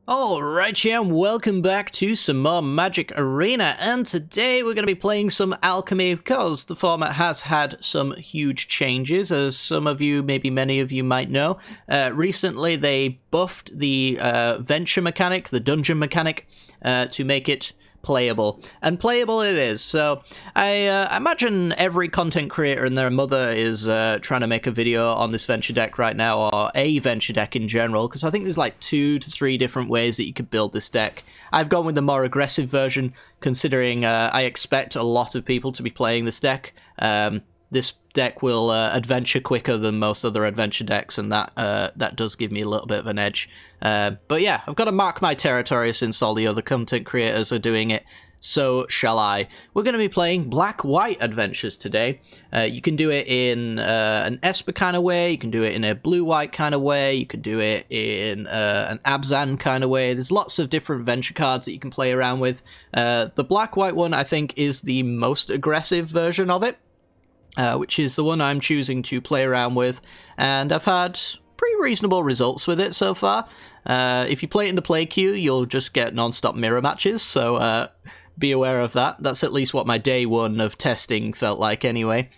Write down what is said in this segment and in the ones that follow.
Alright, yeah, and welcome back to some more Magic Arena, and today we're going to be playing some Alchemy because the format has had some huge changes, as some of you, maybe many of you might know. Recently they buffed the venture mechanic, the dungeon mechanic, to make it playable, and playable it is. So I imagine every content creator and their mother is trying to make a video on this venture deck right now, or a venture deck in general, because I think there's like 2 to 3 different ways that you could build this deck. I've gone with the more aggressive version, considering I expect a lot of people to be playing this deck. This deck will adventure quicker than most other adventure decks, and that does give me a little bit of an edge. But yeah, I've got to mark my territory since all the other content creators are doing it. So shall I. We're going to be playing black-white adventures today. You can do it in an Esper kind of way, you can do it in a blue-white kind of way, you can do it in an Abzan kind of way. There's lots of different venture cards that you can play around with. The black-white one, I think, is the most aggressive version of it. Which is the one I'm choosing to play around with, and I've had pretty reasonable results with it so far. If you play it in the play queue, you'll just get non-stop mirror matches, so be aware of that. That's at least what my day 1 of testing felt like anyway.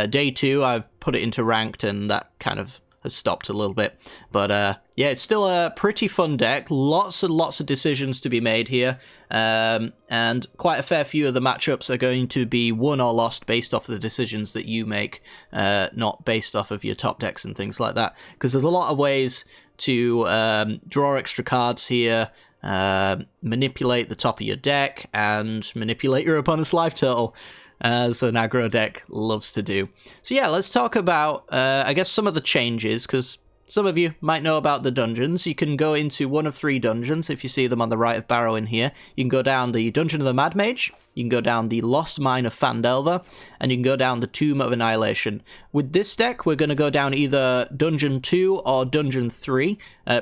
Day 2, I've put it into ranked, and that kind of has stopped a little bit. But yeah, it's still a pretty fun deck. Lots and lots of decisions to be made here. And quite a fair few of the matchups are going to be won or lost based off the decisions that you make, not based off of your top decks and things like that. Because there's a lot of ways to draw extra cards here, manipulate the top of your deck, and manipulate your opponent's life total, as an aggro deck loves to do. So yeah, let's talk about, I guess, some of the changes, because some of you might know about the dungeons. You can go into one of 3 dungeons, if you see them on the right of Barrow in here. You can go down the Dungeon of the Mad Mage, you can go down the Lost Mine of Phandelver, and you can go down the Tomb of Annihilation. With this deck, we're going to go down either Dungeon 2 or Dungeon 3,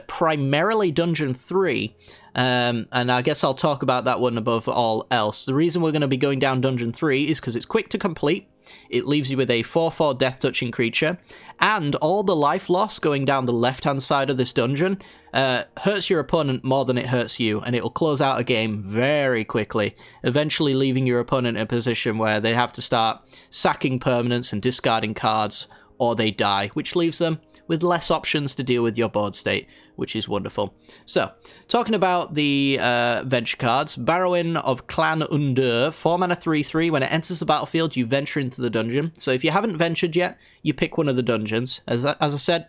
primarily Dungeon 3, and I guess I'll talk about that one above all else. The reason we're going to be going down Dungeon 3 is because it's quick to complete. It leaves you with a 4/4 death-touching creature, and all the life loss going down the left-hand side of this dungeon hurts your opponent more than it hurts you, and it will close out a game very quickly, eventually leaving your opponent in a position where they have to start sacking permanents and discarding cards, or they die, which leaves them with less options to deal with your board state, which is wonderful. So, talking about the venture cards, Barrowin of Clan Undur, 4 mana 3/3. When it enters the battlefield, you venture into the dungeon. So if you haven't ventured yet, you pick one of the dungeons. As I said,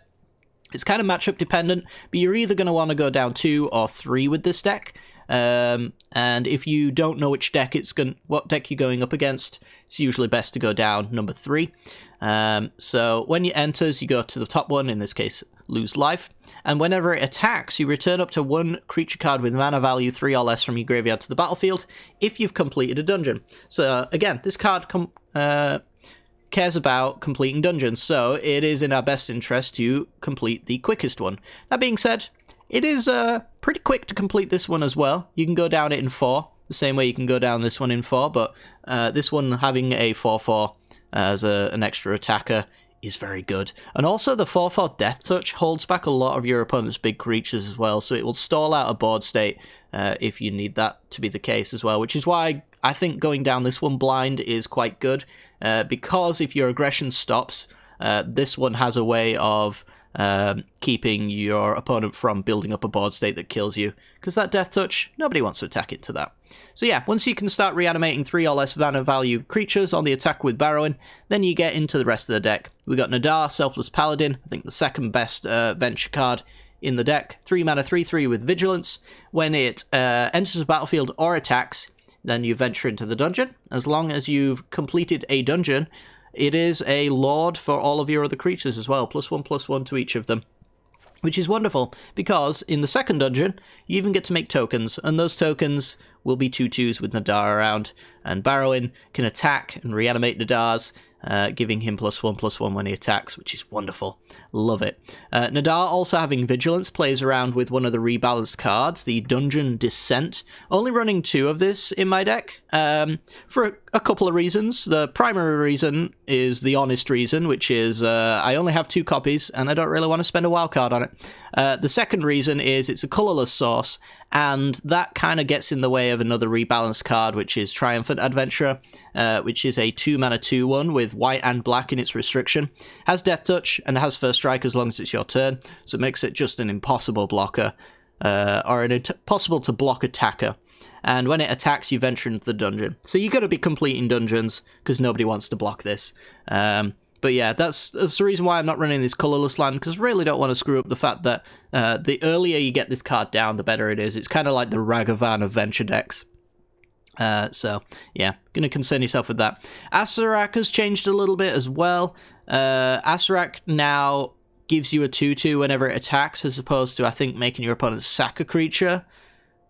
it's kind of matchup dependent, but you're either going to want to go down 2 or 3 with this deck. And if you don't know which deck what deck you're going up against, it's usually best to go down number 3. So when it enters, you go to the top one, in this case, lose life, and whenever it attacks, you return up to 1 creature card with mana value 3 or less from your graveyard to the battlefield if you've completed a dungeon. So again, this card cares about completing dungeons, so it is in our best interest to complete the quickest one. That being said, it is pretty quick to complete this one as well. You can go down it in 4, the same way you can go down this one in 4, but this one having a 4/4 as an extra attacker is very good. And also the 4/4 Death Touch holds back a lot of your opponent's big creatures as well, so it will stall out a board state if you need that to be the case as well, which is why I think going down this one blind is quite good, because if your aggression stops, this one has a way of keeping your opponent from building up a board state that kills you, because that Death Touch, nobody wants to attack into that. So yeah, once you can start reanimating 3 or less mana value creatures on the attack with Barrowin, then you get into the rest of the deck. We got Nadar, Selfless Paladin, I think the second best venture card in the deck. 3 mana 3/3 with Vigilance. When it enters the battlefield or attacks, then you venture into the dungeon. As long as you've completed a dungeon, it is a lord for all of your other creatures as well, +1/+1 to each of them. Which is wonderful, because in the second dungeon, you even get to make tokens, and those tokens will be 2/2s with Nadar around, and Barrowin can attack and reanimate Nadars, giving him +1/+1 when he attacks, which is wonderful. Love it. Nadar, also having Vigilance, plays around with one of the rebalanced cards, the Dungeon Descent. Only running 2 of this in my deck for a couple of reasons. The primary reason is the honest reason, which is I only have 2 copies and I don't really want to spend a wildcard on it. The second reason is it's a colorless source, and that kind of gets in the way of another rebalanced card, which is Triumphant Adventurer, which is a 2-mana 2/1 with white and black in its restriction. Has Death Touch and has First Strike as long as it's your turn, so it makes it just an impossible blocker, or an impossible to block attacker. And when it attacks, you venture into the dungeon. So you got to be completing dungeons, because nobody wants to block this. But yeah, that's the reason why I'm not running this colorless land, because I really don't want to screw up the fact that the earlier you get this card down, the better it is. It's kind of like the Ragavan of Venture decks. So yeah, going to concern yourself with that. Acererak has changed a little bit as well. Acererak now gives you a 2/2 whenever it attacks, as opposed to, I think, making your opponent sack a creature.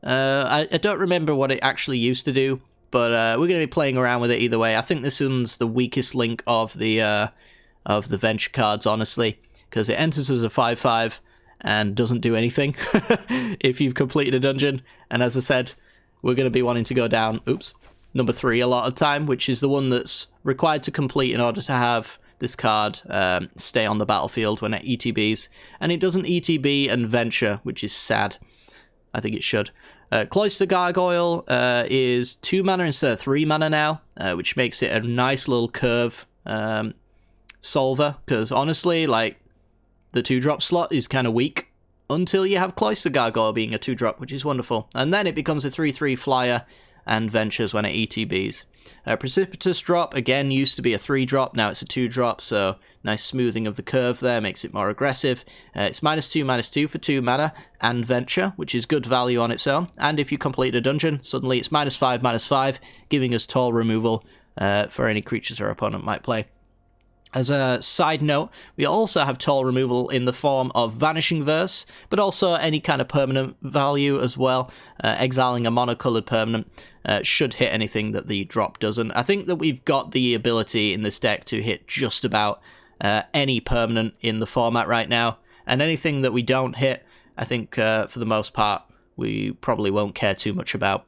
I don't remember what it actually used to do, but we're going to be playing around with it either way. I think this one's the weakest link of the Venture cards, honestly, because it enters as a 5/5 and doesn't do anything if you've completed a dungeon. And as I said, we're going to be wanting to go down, number 3 a lot of time, which is the one that's required to complete in order to have this card stay on the battlefield when it ETBs. And it doesn't ETB and Venture, which is sad. I think it should. Cloister Gargoyle is 2 mana instead of 3 mana now, which makes it a nice little curve solver, because honestly, like, the 2-drop slot is kind of weak until you have Cloister Gargoyle being a 2-drop, which is wonderful. And then it becomes a 3/3 flyer and ventures when it ETBs. Precipitous Drop, again, used to be a 3-drop, now it's a 2-drop, so nice smoothing of the curve there, makes it more aggressive. It's -2/-2 for 2 mana and Venture, which is good value on its own. And if you complete a dungeon, suddenly it's -5/-5, giving us toll removal for any creatures our opponent might play. As a side note, we also have toll removal in the form of Vanishing Verse, but also any kind of permanent value as well. Exiling a monocolored permanent should hit anything that the drop doesn't. I think that we've got the ability in this deck to hit just about any permanent in the format right now, and anything that we don't hit, I think for the most part, we probably won't care too much about.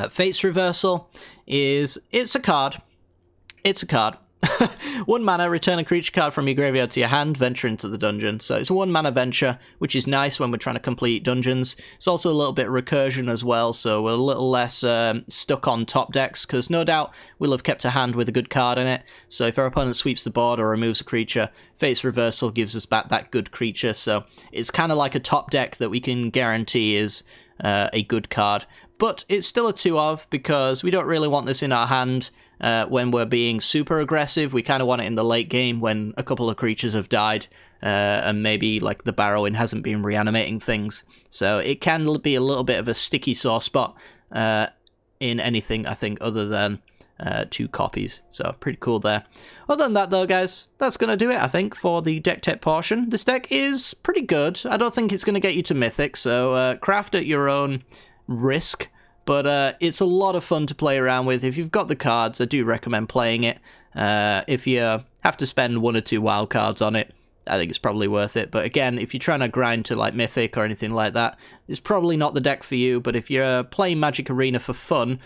Fate's Reversal it's a card. It's a card. 1 mana, return a creature card from your graveyard to your hand, venture into the dungeon. So it's a 1 mana venture, which is nice when we're trying to complete dungeons. It's also a little bit of recursion as well, so we're a little less stuck on top decks, because no doubt we'll have kept a hand with a good card in it. So if our opponent sweeps the board or removes a creature, Fate's Reversal gives us back that good creature. So it's kind of like a top deck that we can guarantee is a good card. But it's still a 2-of, because we don't really want this in our hand when we're being super aggressive. We kind of want it in the late game when a couple of creatures have died and maybe like the Barrowing hasn't been reanimating things. So it can be a little bit of a sticky sore spot in anything, I think, other than 2 copies. So pretty cool there. Other than that though, guys, that's going to do it, I think, for the deck tech portion. This deck is pretty good. I don't think it's going to get you to Mythic, so craft at your own risk. But it's a lot of fun to play around with. If you've got the cards, I do recommend playing it. If you have to spend 1 or 2 wild cards on it, I think it's probably worth it. But again, if you're trying to grind to like Mythic or anything like that, it's probably not the deck for you. But if you're playing Magic Arena for fun,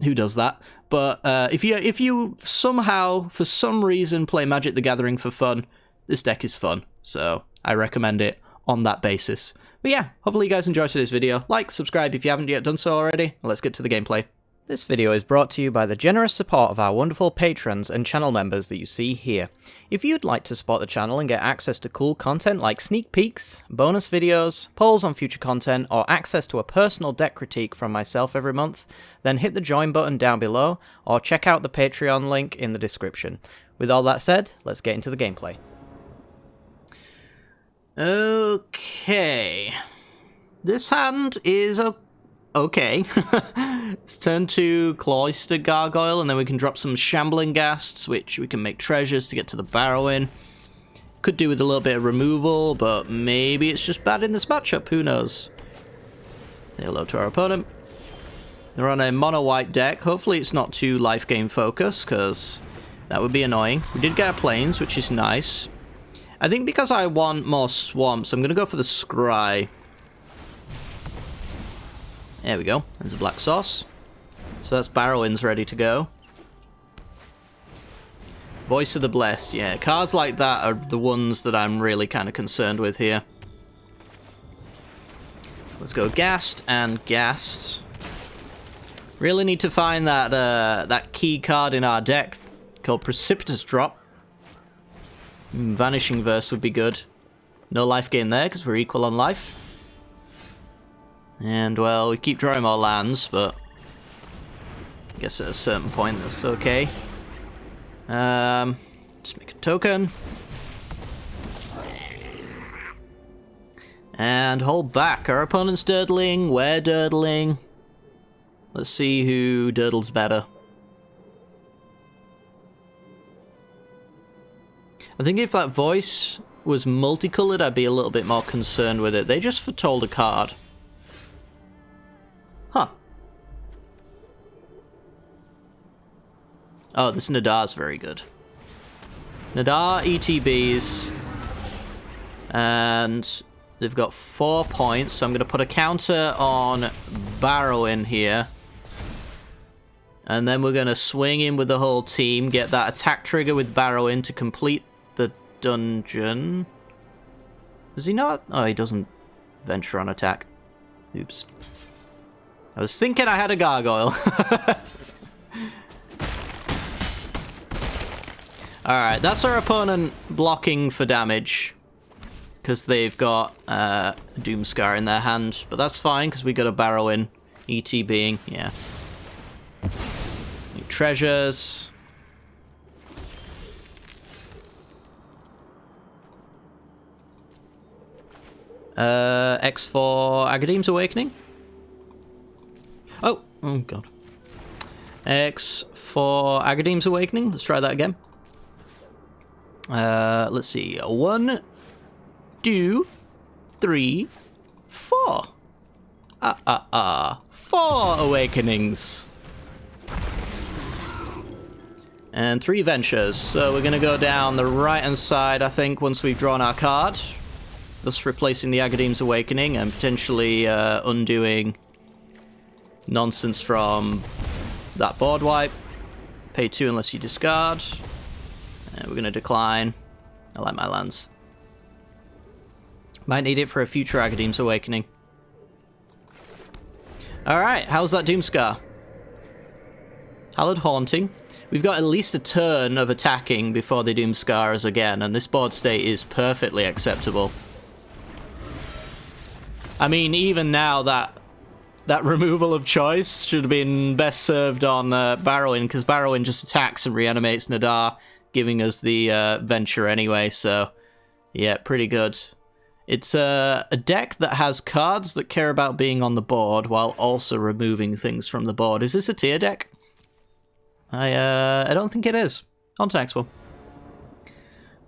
who does that? But if you somehow, for some reason, play Magic the Gathering for fun, this deck is fun. So I recommend it on that basis. But yeah, hopefully you guys enjoyed today's video. Like, subscribe if you haven't yet done so already. Let's get to the gameplay. This video is brought to you by the generous support of our wonderful patrons and channel members that you see here. If you'd like to support the channel and get access to cool content like sneak peeks, bonus videos, polls on future content, or access to a personal deck critique from myself every month, then hit the join button down below, or check out the Patreon link in the description. With all that said, let's get into the gameplay. Okay. This hand is okay. Let's turn to Cloister Gargoyle, and then we can drop some Shambling Ghasts, which we can make treasures to get to the Barrowing. Could do with a little bit of removal, but maybe it's just bad in this matchup, who knows. Say hello to our opponent. They're on a mono-white deck. Hopefully it's not too life game focused, because that would be annoying. We did get our planes, which is nice. I think because I want more swamps, I'm going to go for the scry. There we go. There's a black sauce. So that's Barrowin's ready to go. Voice of the Blessed. Yeah, cards like that are the ones that I'm really kind of concerned with here. Let's go Gassed and Gassed. Really need to find that that key card in our deck called Precipitous Drop. Vanishing Verse would be good. No life gain there because we're equal on life. And, well, we keep drawing more lands, but I guess at a certain point that's okay. Just make a token. And hold back. Our opponent's durdling, we're durdling. Let's see who durdles better. I think if that voice was multicolored, I'd be a little bit more concerned with it. They just foretold a card. Huh. Oh, this Nadar's very good. Nadar ETBs. And they've got 4 points, so I'm going to put a counter on Barrowin here. And then we're going to swing in with the whole team, get that attack trigger with Barrowin to complete the dungeon. Does he not? Oh, he doesn't venture on attack. Oops. I was thinking I had a gargoyle. Alright, that's our opponent blocking for damage. Because they've got Doomscar in their hand. But that's fine, because we got a Barrowin. ET being, yeah. New treasures. X for Agadeem's Awakening. Oh god. X for Agadeem's Awakening. Let's try that again. Let's see. 1, 2, 3, 4. 4 awakenings. And 3 ventures. So we're gonna go down the right-hand side, I think, once we've drawn our card. Thus replacing the Agadeem's Awakening and potentially undoing nonsense from that board wipe. Pay 2 unless you discard. And we're gonna decline. I like my lands. Might need it for a future Agadeem's Awakening. Alright, how's that Doomscar? Hallowed Haunting. We've got at least a turn of attacking before they Doomscar us again, and this board state is perfectly acceptable. I mean, even now, that removal of choice should have been best served on Barrowin, because Barrowin just attacks and reanimates Nadar, giving us the venture anyway, so yeah, pretty good. It's a deck that has cards that care about being on the board while also removing things from the board. Is this a tier deck? I don't think it is. On to the next one.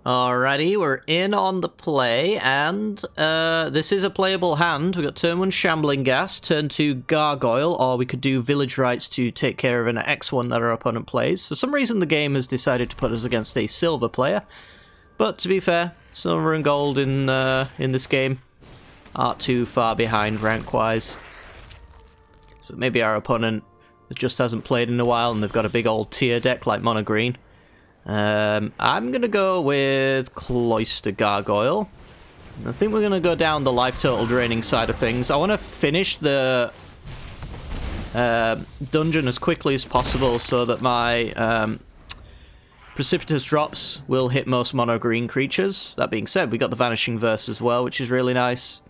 Alrighty, we're in on the play, and this is a playable hand. We've got turn 1 Shambling Gas, turn 2 Gargoyle, or we could do Village Rites to take care of an X1 that our opponent plays. For some reason, the game has decided to put us against a silver player. But to be fair, silver and gold in this game aren't too far behind rank-wise. So maybe our opponent just hasn't played in a while, and they've got a big old tier deck like Mono Green. I'm going to go with Cloister Gargoyle. I think we're going to go down the life total draining side of things. I want to finish the dungeon as quickly as possible so that my Precipitous Drops will hit most mono green creatures. That being said, we got the Vanishing Verse as well, which is really nice.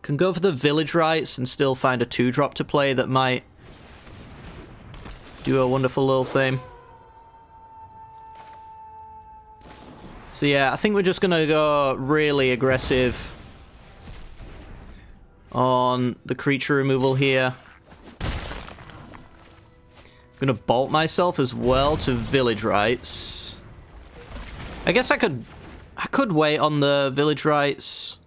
Can go for the Village Rites and still find a 2-drop to play that might do a wonderful little thing. So yeah, I think we're just going to go really aggressive on the creature removal here. I'm going to bolt myself as well to Village Rites. I guess I could wait on the Village Rites.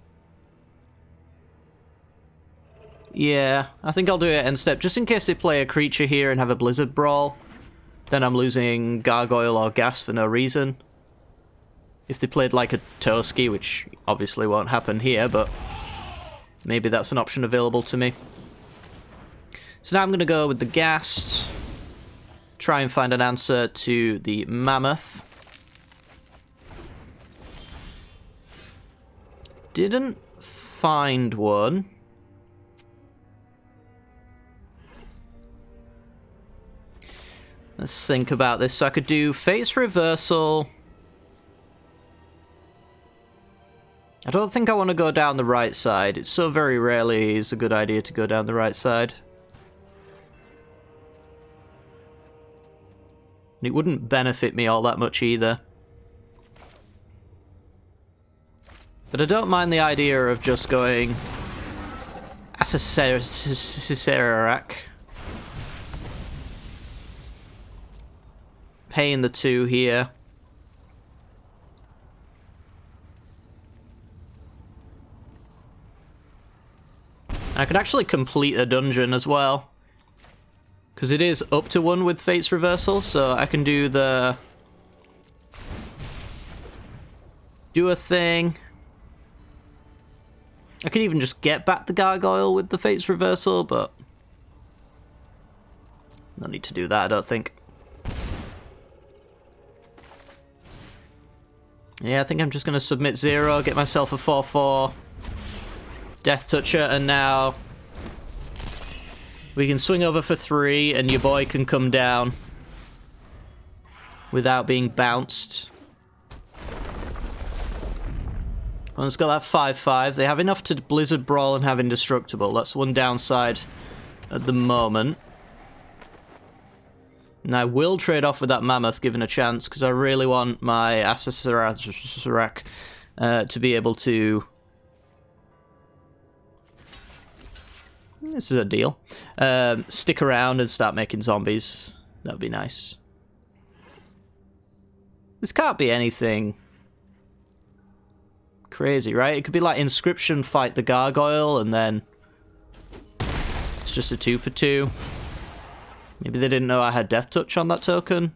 Yeah, I think I'll do it end step, just in case they play a creature here and have a Blizzard Brawl. Then I'm losing Gargoyle or Gas for no reason. If they played like a Toski, which obviously won't happen here, but maybe that's an option available to me. So now I'm going to go with the Ghast. Try and find an answer to the Mammoth. Didn't find one. Let's think about this. So I could do Fate's Reversal. I don't think I want to go down the right side. It so very rarely is a good idea to go down the right side. It wouldn't benefit me all that much either. But I don't mind the idea of just going Acererak. Paying the 2 here. I can actually complete a dungeon as well. Because it is up to 1 with Fate's Reversal, so I can do the... do a thing. I could even just get back the Gargoyle with the Fate's Reversal, but... no need to do that, I don't think. Yeah, I think I'm just going to submit 0, get myself a 4/4 Death Toucher, and now we can swing over for 3, and your boy can come down without being bounced. Let's go that 5/5. They have enough to Blizzard Brawl and have Indestructible. That's one downside at the moment. And I will trade off with that Mammoth, given a chance, because I really want my Acererak to be able to... this is a deal. Stick around and start making zombies. That would be nice. This can't be anything crazy, right? It could be like Inscription fight the Gargoyle, and then it's just a 2 for 2. Maybe they didn't know I had Death Touch on that token.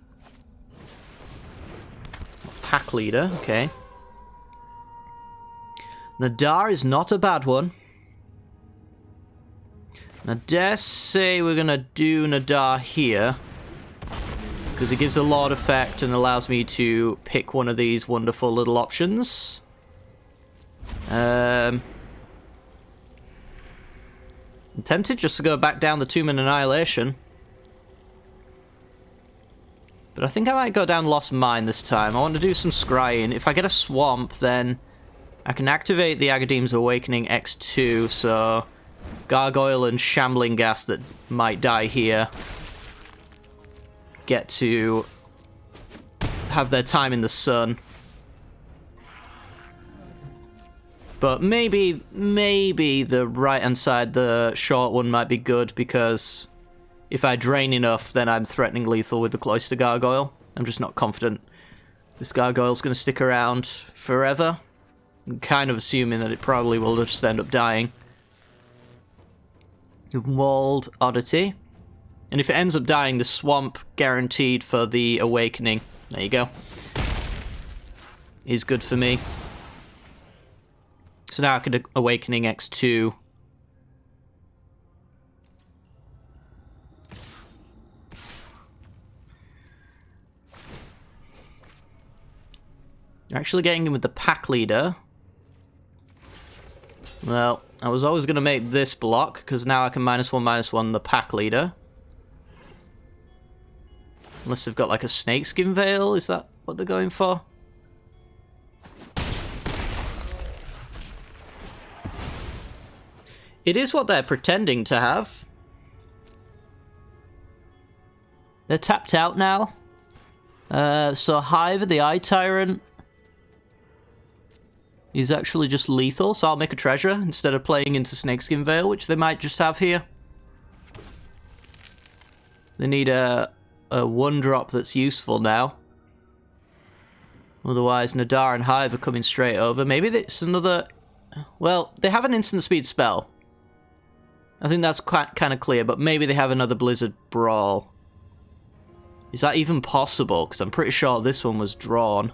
Pack Leader, okay. Nadar is not a bad one. I dare say we're going to do Nadar here, because it gives a Lord effect and allows me to pick one of these wonderful little options. I'm tempted just to go back down the Tomb and Annihilation. But I think I might go down Lost Mine this time. I want to do some scrying. If I get a Swamp, then I can activate the Agadeem's Awakening X2, so Gargoyle and Shambling Gas that might die here get to have their time in the sun. But maybe the right-hand side, the short one, might be good, because if I drain enough, then I'm threatening lethal with the Cloister Gargoyle. I'm just not confident this Gargoyle's going to stick around forever. I'm kind of assuming that it probably will just end up dying. Walled Oddity. And if it ends up dying, the Swamp guaranteed for the Awakening. There you go. Is good for me. So now I could Awakening X2. Actually getting him with the Pack Leader. Well, I was always going to make this block, because now I can -1/-1 the Pack Leader. Unless they've got like a Snakeskin Veil, is that what they're going for? It is what they're pretending to have. They're tapped out now. So Hive, the Eye Tyrant, is actually just lethal, so I'll make a treasure instead of playing into Snakeskin Veil, which they might just have here. They need a 1-drop that's useful now. Otherwise, Nadar and Hive are coming straight over. Maybe it's another... well, they have an instant speed spell. I think that's quite kind of clear, but maybe they have another Blizzard Brawl. Is that even possible? Because I'm pretty sure this one was drawn.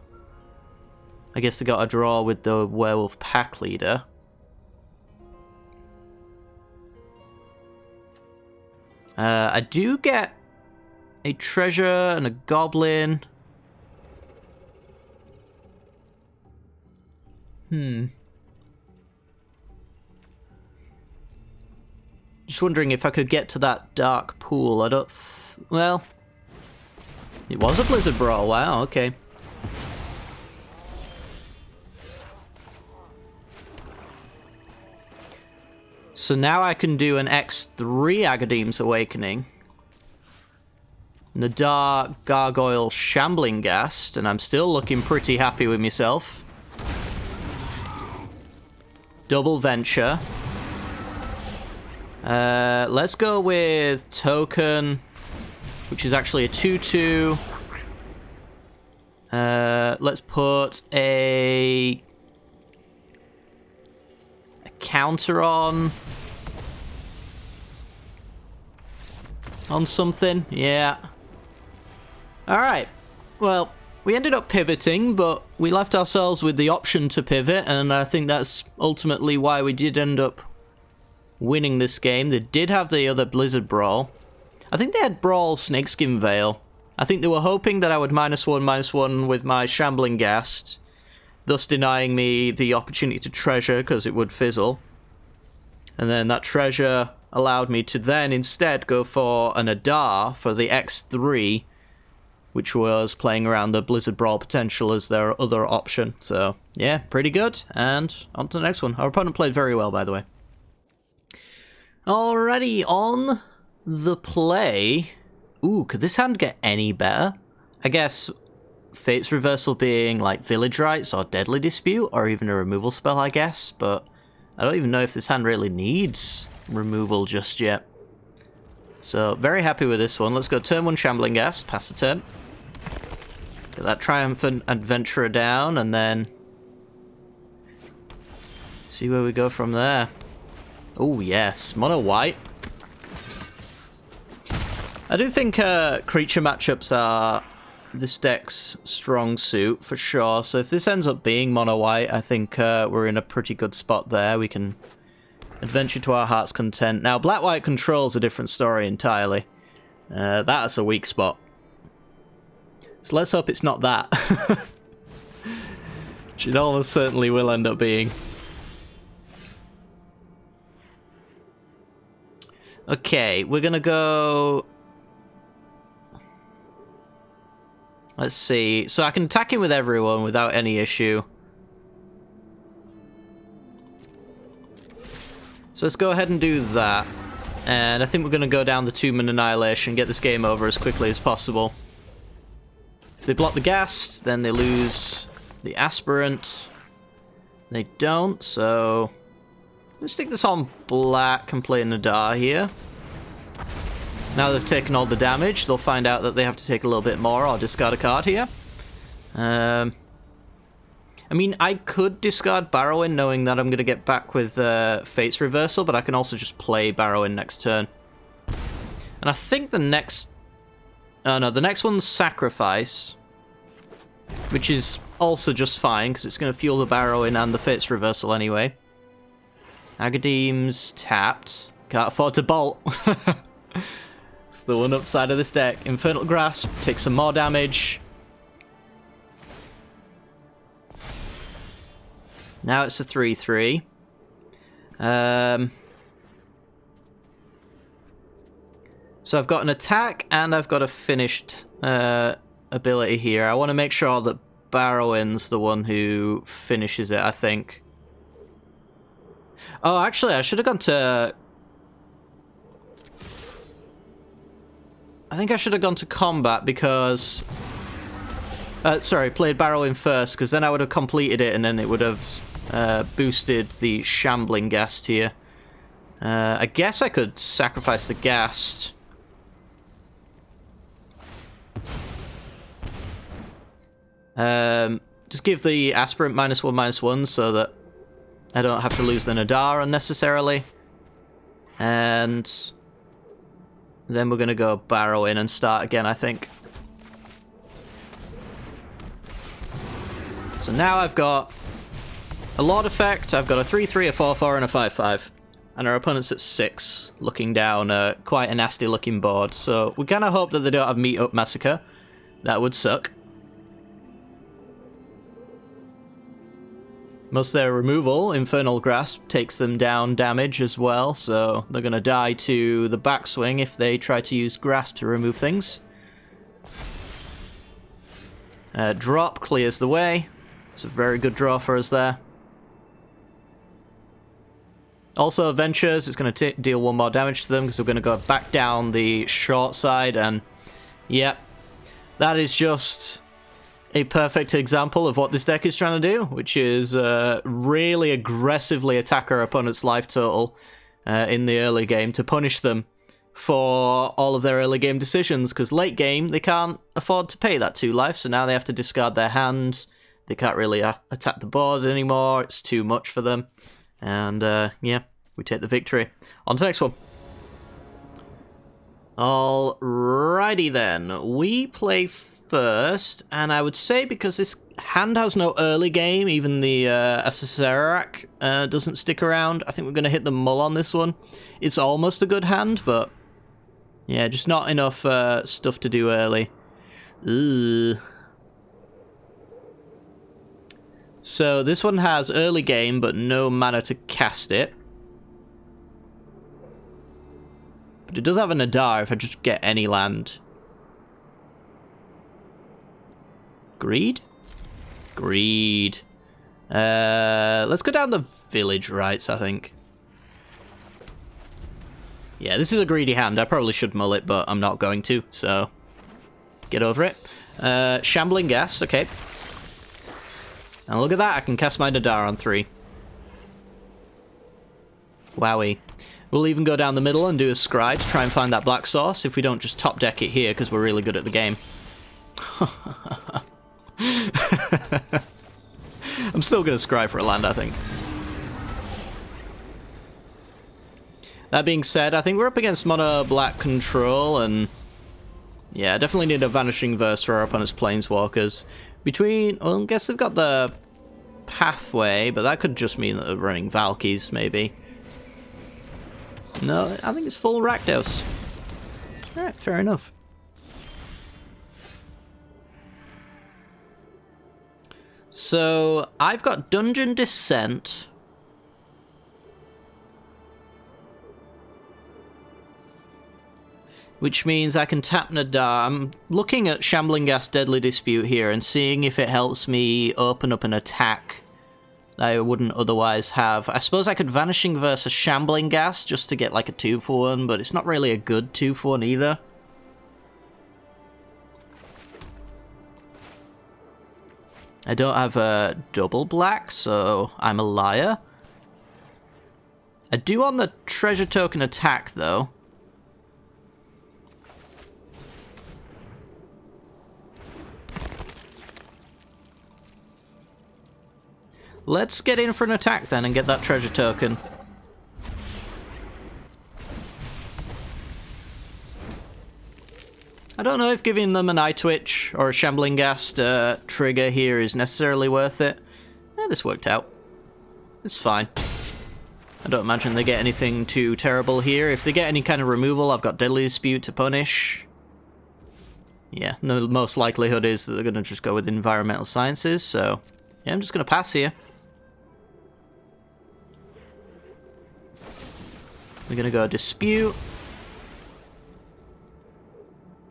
I guess they got a draw with the Werewolf Pack Leader. I do get a treasure and a goblin. Just wondering if I could get to that dark pool. I don't... well... It was a Blizzard Brawl. Wow, okay. So now I can do an X3 Agadeem's Awakening. Nadar Gargoyle Shambling Ghast, and I'm still looking pretty happy with myself. Double Venture. Let's go with Token, which is actually a 2/2. Let's put a counter on something. Yeah. Alright. Well, we ended up pivoting, but we left ourselves with the option to pivot, and I think that's ultimately why we did end up winning this game. They did have the other Blizzard Brawl. I think they had Brawl Snakeskin Veil. I think they were hoping that I would -1/-1 with my Shambling Ghast, thus denying me the opportunity to treasure because it would fizzle. And then that treasure allowed me to then instead go for an Adar for the X3, which was playing around the Blizzard Brawl potential as their other option. So, yeah, pretty good. And on to the next one. Our opponent played very well, by the way. Alrighty, on the play. Ooh, could this hand get any better? I guess Fate's Reversal being like Village Rites or Deadly Dispute, or even a removal spell, I guess, but I don't even know if this hand really needs removal just yet. So, very happy with this one. Let's go turn 1 Shambling Ghast, pass the turn. Get that Triumphant Adventurer down, and then see where we go from there. Oh, yes. Mono white. I do think creature matchups are this deck's strong suit, for sure. So if this ends up being mono white, I think we're in a pretty good spot there. We can adventure to our heart's content. Now, black-white control's a different story entirely. That's a weak spot. So let's hope it's not that. Which it almost certainly will end up being. Okay, we're gonna go... Let's see. So I can attack him with everyone without any issue. So let's go ahead and do that. And I think we're going to go down the 2-man Annihilation and get this game over as quickly as possible. If they block the Ghast, then they lose the Aspirant. They don't, so... let's stick this on black and play Nadar here. Now they've taken all the damage, they'll find out that they have to take a little bit more or discard a card here. I mean, I could discard Barrowin knowing that I'm going to get back with Fate's Reversal, but I can also just play Barrowin next turn. And I think the next... oh no, the next one's Sacrifice, which is also just fine, because it's going to fuel the Barrowin and the Fate's Reversal anyway. Agadeem's tapped. Can't afford to bolt. It's the one upside of this deck. Infernal Grasp, take some more damage. Now it's a 3/3. So I've got an attack and I've got a finished ability here. I want to make sure that Barrowin's the one who finishes it, I think. Oh, actually, I should have gone to... I think I should have gone to combat because... sorry, played Barrowin first, because then I would have completed it and then it would have boosted the Shambling Ghast here. I guess I could sacrifice the Ghast. Just give the Aspirant -1/-1 so that I don't have to lose the Nadar unnecessarily. And then we're going to go barrow in and start again, I think. So now I've got a lot effect. I've got a 3-3, a 4-4, and a 5-5. And our opponent's at 6, looking down quite a nasty looking board. So we kind of hope that they don't have Meet Up Massacre. That would suck. Most of their removal, Infernal Grasp, takes them down damage as well, so they're going to die to the backswing if they try to use Grasp to remove things. Drop clears the way. It's a very good draw for us there. Also, Ventures is going to deal 1 more damage to them because we're going to go back down the short side, and yep, that is just a perfect example of what this deck is trying to do, which is really aggressively attack our opponent's life total in the early game to punish them for all of their early game decisions, because late game they can't afford to pay that 2 life, so now they have to discard their hand. They can't really attack the board anymore, it's too much for them, and yeah, we take the victory. On to the next one. Alrighty then, we play first, and I would say because this hand has no early game, even the Acererak doesn't stick around, I think we're going to hit the mull on this one. It's almost a good hand, but yeah, just not enough stuff to do early. Ugh. So this one has early game, but no mana to cast it. But it does have a Nadar if I just get any land. Greed? Greed. Let's go down the village rights, I think. Yeah, this is a greedy hand. I probably should mull it, but I'm not going to, so get over it. Shambling Gas, okay. And look at that, I can cast my Nadar on 3. Wowie. We'll even go down the middle and do a Scry to try and find that black source if we don't just top deck it here because we're really good at the game. I'm still going to Scry for a land, I think. That being said, I think we're up against mono black control, and yeah, definitely need a Vanishing Verse for our opponent's Planeswalkers. Well, I guess they've got the Pathway, but that could just mean that they're running Valkyries, maybe. No, I think it's full Rakdos. Alright, fair enough. So, I've got Dungeon Descent. Which means I can tap Nadar. I'm looking at Shambling Gas Deadly Dispute here and seeing if it helps me open up an attack that I wouldn't otherwise have. I suppose I could Vanishing Verse a Shambling Gas just to get like a 2-for-1, but it's not really a good 2-for-1 either. I don't have a double black, so I'm a liar. I do on the treasure token attack, though. Let's get in for an attack then and get that treasure token. I don't know if giving them an Eye Twitch or a Shambling Ghast trigger here is necessarily worth it. Yeah, this worked out. It's fine. I don't imagine they get anything too terrible here. If they get any kind of removal, I've got Deadly Dispute to punish. Yeah, the most likelihood is that they're going to just go with Environmental Sciences, so yeah, I'm just going to pass here. We're going to go Dispute.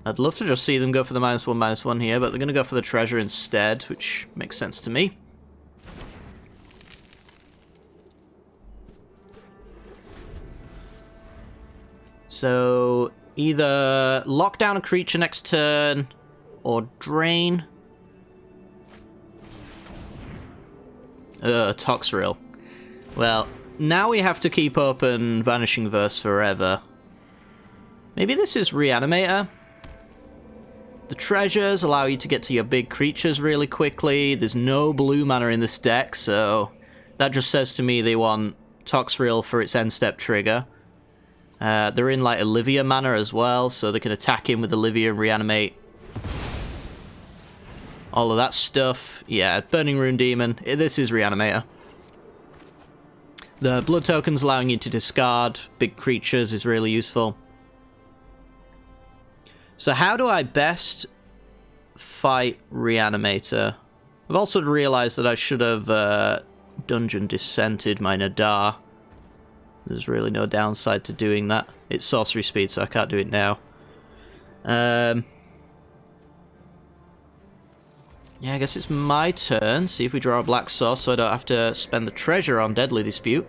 I'd love to just see them go for the -1/-1 here, but they're going to go for the treasure instead, which makes sense to me. So, either lock down a creature next turn, or drain. Toxrill. Well, now we have to keep open Vanishing Verse forever. Maybe this is Reanimator? The treasures allow you to get to your big creatures really quickly. There's no blue mana in this deck, so that just says to me they want Toxrill for its end step trigger. They're in like Olivia mana as well, so they can attack him with Olivia and reanimate. All of that stuff. Yeah, Burning Rune Demon. This is Reanimator. The blood tokens allowing you to discard big creatures is really useful. So how do I best fight Reanimator? I've also realized that I should have dungeon descented my Nadar. There's really no downside to doing that. It's sorcery speed, so I can't do it now. Yeah, I guess it's my turn. See if we draw a black source so I don't have to spend the treasure on Deadly Dispute.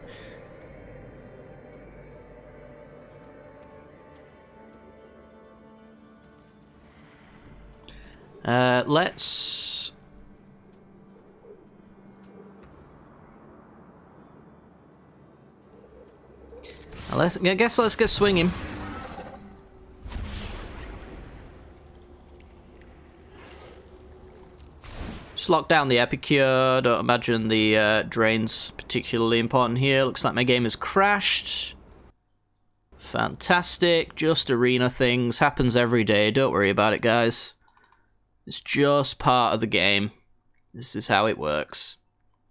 Let's... I guess let's get swinging. Just lock down the Epicure. Don't imagine the drain's particularly important here. Looks like my game has crashed. Fantastic. Just arena things. Happens every day. Don't worry about it, guys. It's just part of the game. This is how it works.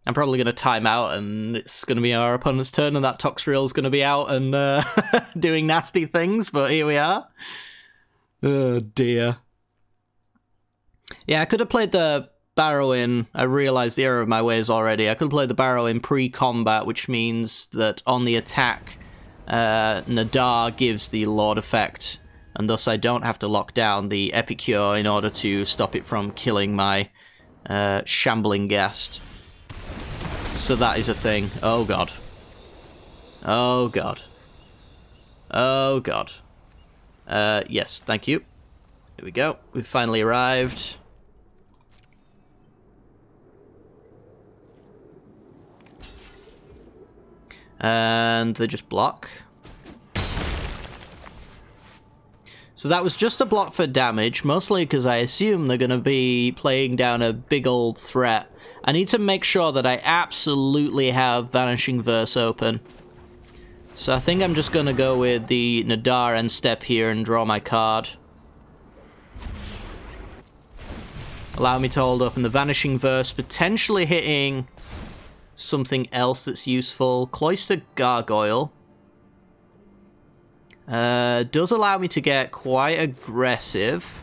I'm probably going to time out, and it's going to be our opponent's turn, and that Toxriel's going to be out and doing nasty things, but here we are. Oh, dear. Yeah, I could have played the Barrow in. I realised the error of my ways already. I could have played the Barrow in pre-combat, which means that on the attack, Nadar gives the Lord effect, and thus I don't have to lock down the Epicure in order to stop it from killing my Shambling Guest. So that is a thing. Oh god. Oh god. Oh god. Yes, thank you. Here we go. We've finally arrived. And they just block. So that was just a block for damage, mostly because I assume they're going to be playing down a big old threat. I need to make sure that I absolutely have Vanishing Verse open. So I think I'm just going to go with the Nadar end step here and draw my card. Allow me to hold up in the Vanishing Verse, potentially hitting something else that's useful. Cloister Gargoyle. Does allow me to get quite aggressive.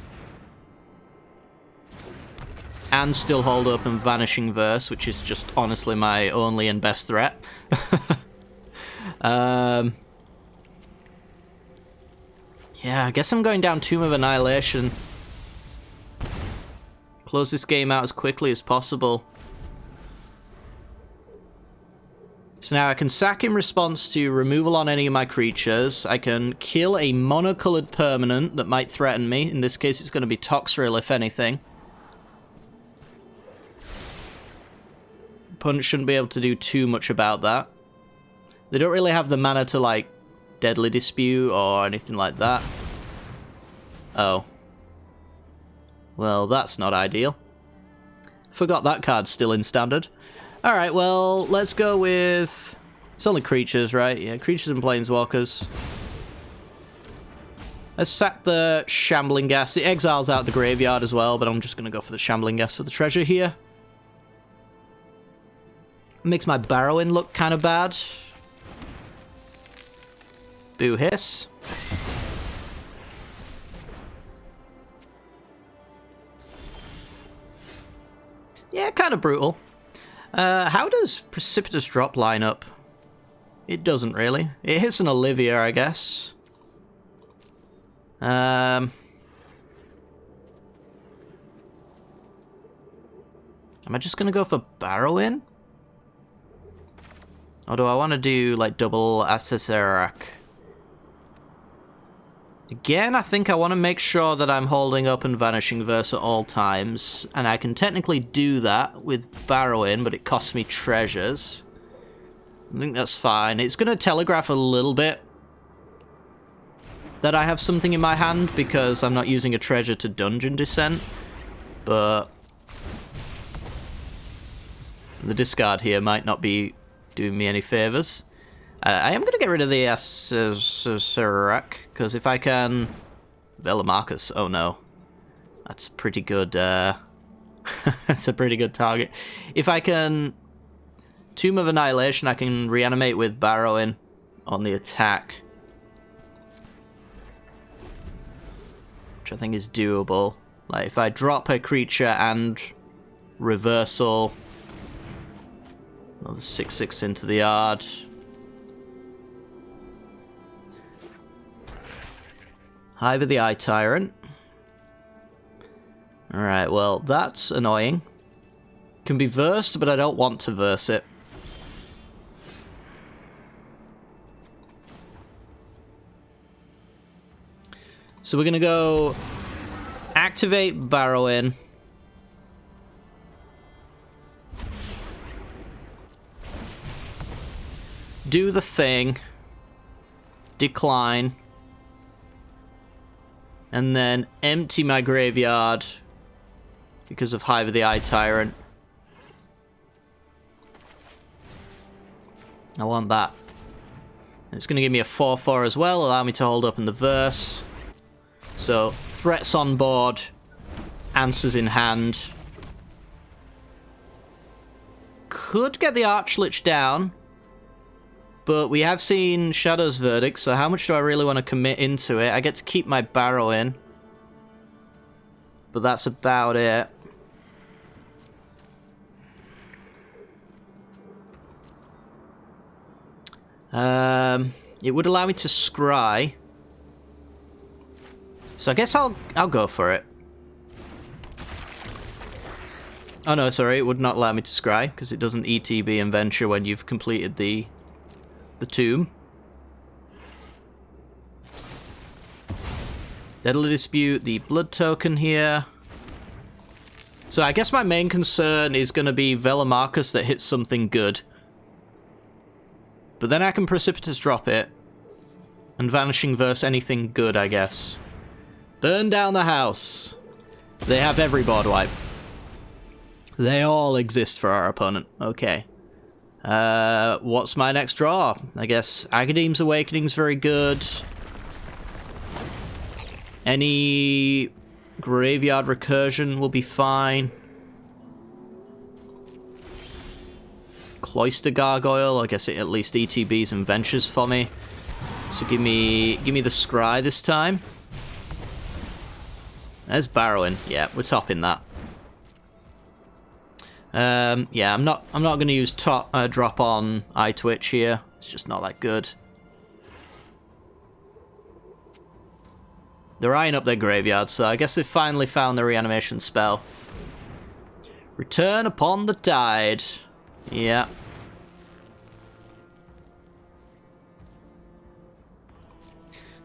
And still hold up and Vanishing Verse, which is just honestly my only and best threat. Yeah, I guess I'm going down Tomb of Annihilation. Close this game out as quickly as possible. So now I can sack in response to removal on any of my creatures. I can kill a monocolored permanent that might threaten me. In this case, it's going to be Toxriel, if anything. Opponent shouldn't be able to do too much about that. They don't really have the mana to, like, Deadly Dispute or anything like that. Oh. Well, that's not ideal. Forgot that card's still in Standard. Alright, well, let's go with... It's only creatures, right? Yeah, creatures and planeswalkers. Let's sack the Shambling Gas. The exile's out the graveyard as well, but I'm just going to go for the Shambling Gas for the treasure here. Makes my Barrow-in look kind of bad. Boo hiss. Yeah, kind of brutal. How does Precipitous Drop line up? It doesn't really. It hits an Olivia, I guess. Am I just gonna go for Barrow-in? Or do I want to do, like, double Accessoric? Again, I think I want to make sure that I'm holding up and Vanishing Verse at all times. And I can technically do that with Barrow-in, but it costs me treasures. I think that's fine. It's going to telegraph a little bit that I have something in my hand because I'm not using a treasure to Dungeon Descent. But the discard here might not be doing me any favors. I am going to get rid of the Serac, because if I can... Velamarcus, oh no. That's pretty good, that's a pretty good target. If I can... Tomb of Annihilation, I can reanimate with Barrowing on the attack. Which I think is doable. Like, if I drop a creature and reversal... Another 6/6 into the yard. Hive of the Eye Tyrant. Alright, well, that's annoying. Can be versed, but I don't want to verse it. So we're going to go activate Barrowing. Do the thing. Decline. And then empty my graveyard because of Hive of the Eye Tyrant. I want that. And it's going to give me a 4/4 as well, allow me to hold up in the verse. So, threats on board, answers in hand. Could get the Archlich down, but we have seen Shadow's Verdict, so how much do I really want to commit into it? I get to keep my Barrow in, but that's about it. It would allow me to scry. So I guess I'll go for it. Oh no, sorry, it would not allow me to scry, because it doesn't ETB and venture when you've completed the tomb. Deadly Dispute, the blood token here. So I guess my main concern is going to be Velamarcus that hits something good. But then I can Precipitous drop it. And Vanishing Verse anything good, I guess. Burn down the house. They have every board wipe. They all exist for our opponent. Okay. What's my next draw? I guess Agadeem's Awakening's very good. Any Graveyard Recursion will be fine. Cloister Gargoyle, I guess it at least ETBs and ventures for me. So give me the Scry this time. There's Barrowing. Yeah, we're topping that. Yeah, I'm not going to use drop on Eye Twitch here. It's just not that good. They're eyeing up their graveyard, so I guess they've finally found the reanimation spell. Return upon the Tide. Yeah.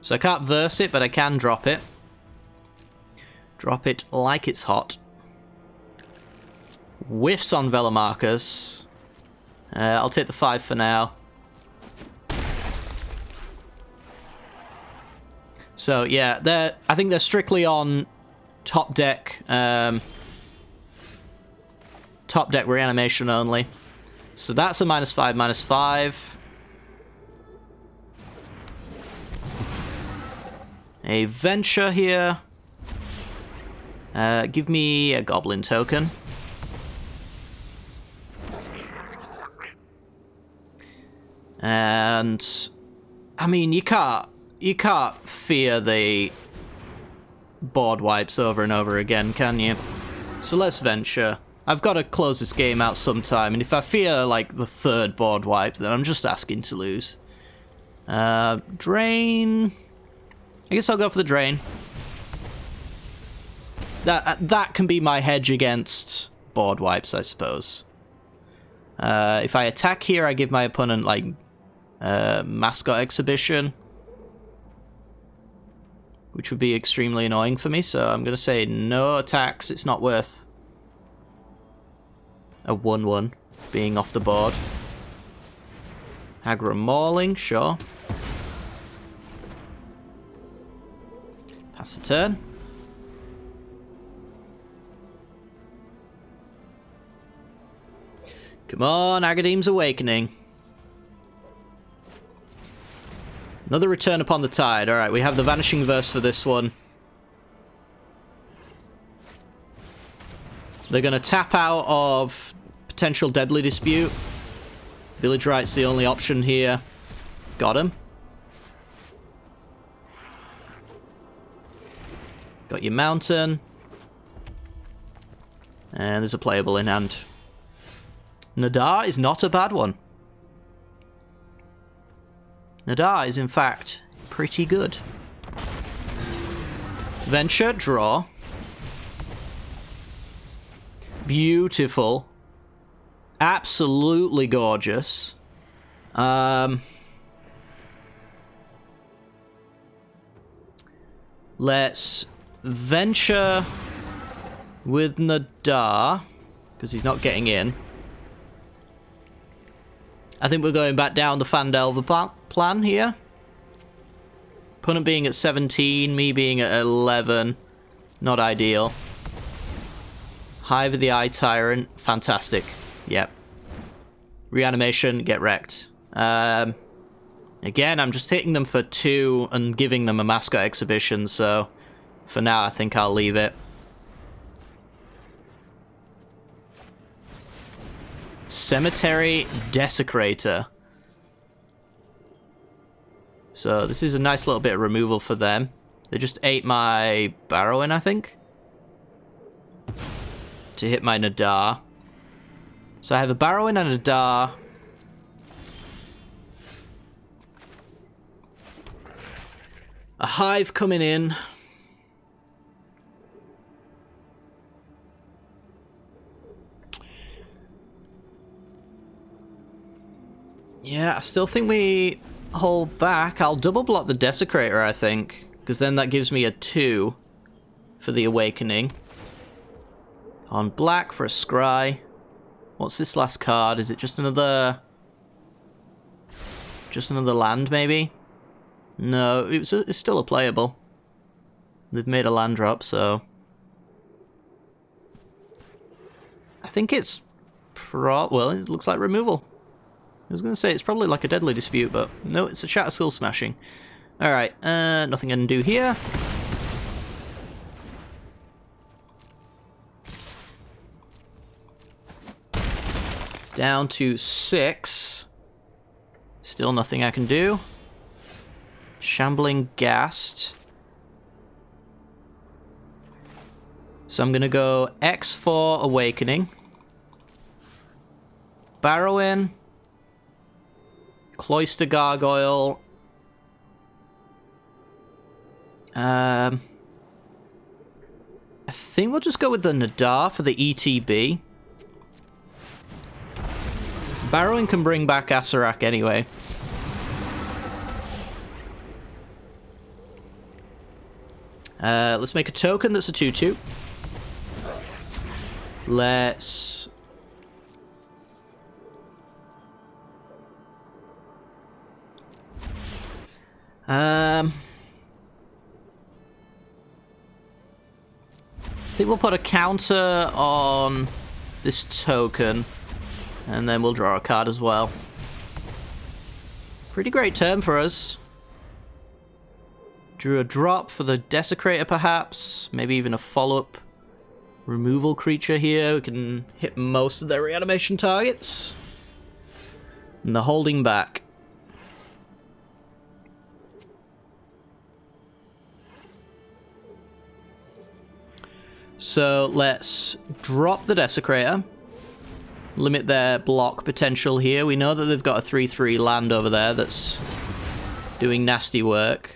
So I can't verse it, but I can drop it. Drop it like it's hot. Whiffs on Velamarcus. I'll take the 5 for now. So yeah, I think they're strictly on top deck reanimation only. So that's a -5/-5. A venture here. Give me a goblin token. And I mean, you can't fear the board wipes over and over again, can you? So let's venture. I've got to close this game out sometime, and if I fear like the 3rd board wipe, then I'm just asking to lose. Drain. I guess I'll go for the drain. That can be my hedge against board wipes, I suppose. If I attack here, I give my opponent like Mascot Exhibition, which would be extremely annoying for me, so I'm going to say no attacks. It's not worth a 1/1 being off the board. Aggro Mauling, sure. Pass the turn. Come on, Agadeem's Awakening. Another Return Upon the Tide. Alright, we have the Vanishing Verse for this one. They're going to tap out of potential Deadly Dispute. Village Right's the only option here. Got him. Got your Mountain. And there's a playable in hand. Nadar is not a bad one. Nadar is, in fact, pretty good. Venture, draw. Beautiful. Absolutely gorgeous. Let's venture with Nadar, because he's not getting in. I think we're going back down the Fandelver plan here. Opponent being at 17, me being at 11. Not ideal. Hive of the Eye Tyrant. Fantastic. Yep. Reanimation, get wrecked. Again, I'm just hitting them for 2 and giving them a mascot exhibition, so for now I think I'll leave it. Cemetery Desecrator. So this is a nice little bit of removal for them. They just ate my Barrowin, I think, to hit my Nadar. So I have a Barrowin and a Nadar. A Hive coming in. Yeah, I still think we hold back. I'll double block the Desecrator, I think, because then that gives me a 2 for the Awakening. On black for a Scry. What's this last card? Is it just another... just another land, maybe? No, it's still a playable. They've made a land drop, so... I think it's... well, it looks like removal. I was going to say it's probably like a Deadly Dispute, but no, it's a Shatter Skull Smashing. Alright, nothing I can do here. Down to 6. Still nothing I can do. Shambling Ghast. So I'm going to go X for Awakening. Barrowin. Cloister Gargoyle. I think we'll just go with the Nadar for the ETB. Barrowing can bring back Acererak anyway. Let's make a token that's a 2/2. Let's... I think we'll put a counter on this token, and then we'll draw a card as well. Pretty great turn for us. Drew a drop for the Desecrator, perhaps. Maybe even a follow-up removal creature here. We can hit most of their reanimation targets. And they're holding back. So let's drop the Desecrator. Limit their block potential here. We know that they've got a 3/3 land over there that's doing nasty work.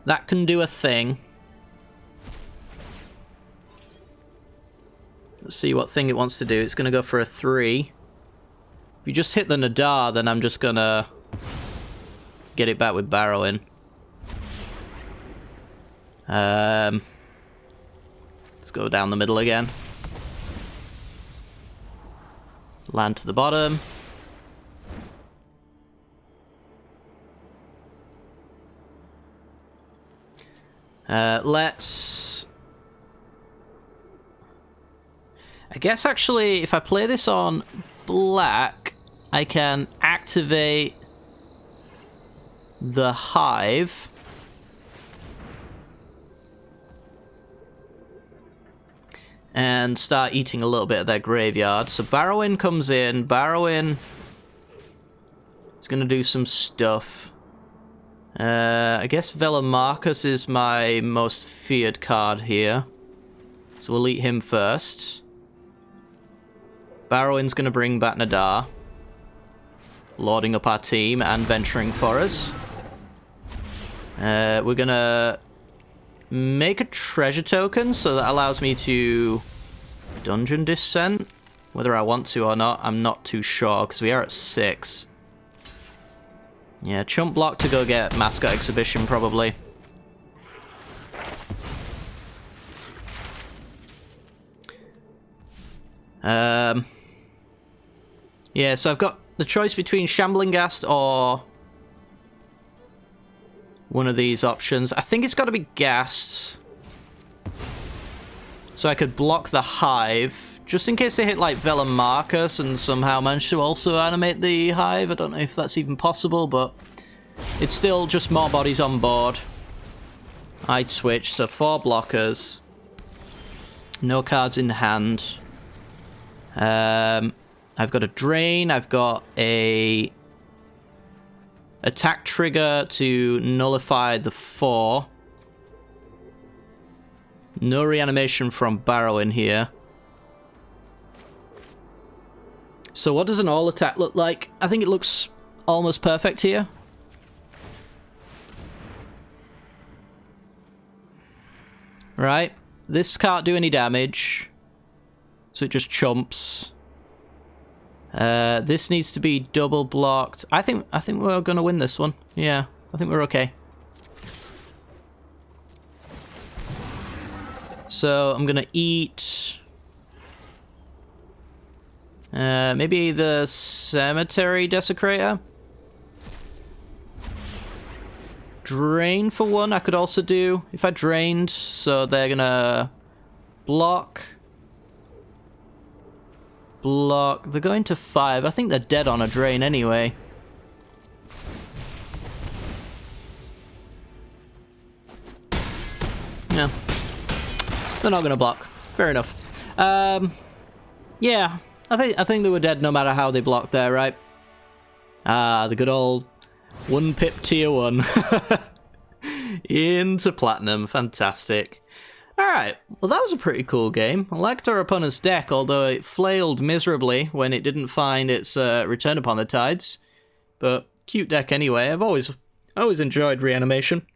That can do a thing. Let's see what thing it wants to do. It's going to go for a 3. If you just hit the Nadar, then I'm just going to get it back with Barrowin. Let's go down the middle again. Land to the bottom. Let's I guess actually if I play this on black, I can activate the hive. And start eating a little bit of their graveyard. So Barrowin comes in. Barrowin is going to do some stuff. I guess Velamarcus is my most feared card here. So we'll eat him first. Barrowin's going to bring back Nadar. Lording up our team and venturing for us. We're going to make a treasure token, so that allows me to dungeon descent. Whether I want to or not, I'm not too sure, because we are at 6. Yeah, chump block to go get Mascot Exhibition, probably. Yeah, so I've got the choice between Shambling Ghast or one of these options. I think it's got to be Ghast. So I could block the hive, just in case they hit like Velamarcus and somehow manage to also animate the hive. I don't know if that's even possible, but it's still just more bodies on board. I'd switch, so 4 blockers. No cards in hand. I've got a drain, I've got a attack trigger to nullify the 4. No reanimation from Barrowin here. So what does an all attack look like? I think it looks almost perfect here. Right, this can't do any damage, so it just chumps. This needs to be double blocked. I think we're gonna win this one. Yeah, I think we're okay. So I'm gonna eat maybe the Cemetery Desecrator. Drain for 1 I could also do if I drained, so they're gonna block. They're going to 5. I think they're dead on a drain anyway. Yeah. They're not going to block. Fair enough. Yeah. I think they were dead no matter how they blocked there, right? Ah, the good old 1-pip tier 1. Into platinum. Fantastic. Alright, well that was a pretty cool game. I liked our opponent's deck, although it flailed miserably when it didn't find its return upon the tides. But cute deck anyway. I've always enjoyed reanimation.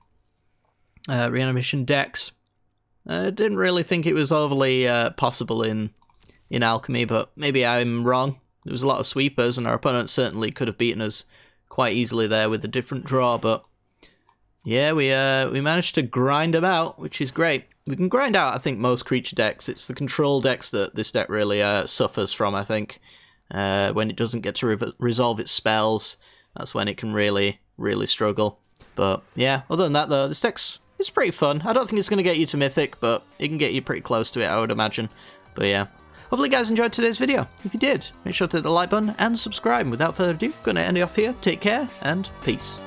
Reanimation decks. I didn't really think it was overly possible in Alchemy, but maybe I'm wrong. There was a lot of sweepers, and our opponent certainly could have beaten us quite easily there with a different draw, but yeah, we managed to grind them out, which is great. We can grind out, I think, most creature decks. It's the control decks that this deck really suffers from, I think. When it doesn't get to resolve its spells, that's when it can really, really struggle. But yeah, other than that, though, this deck's it's pretty fun. I don't think it's going to get you to Mythic, but it can get you pretty close to it, I would imagine. But yeah, hopefully you guys enjoyed today's video. If you did, make sure to hit the like button and subscribe. And without further ado, going to end it off here. Take care, and peace.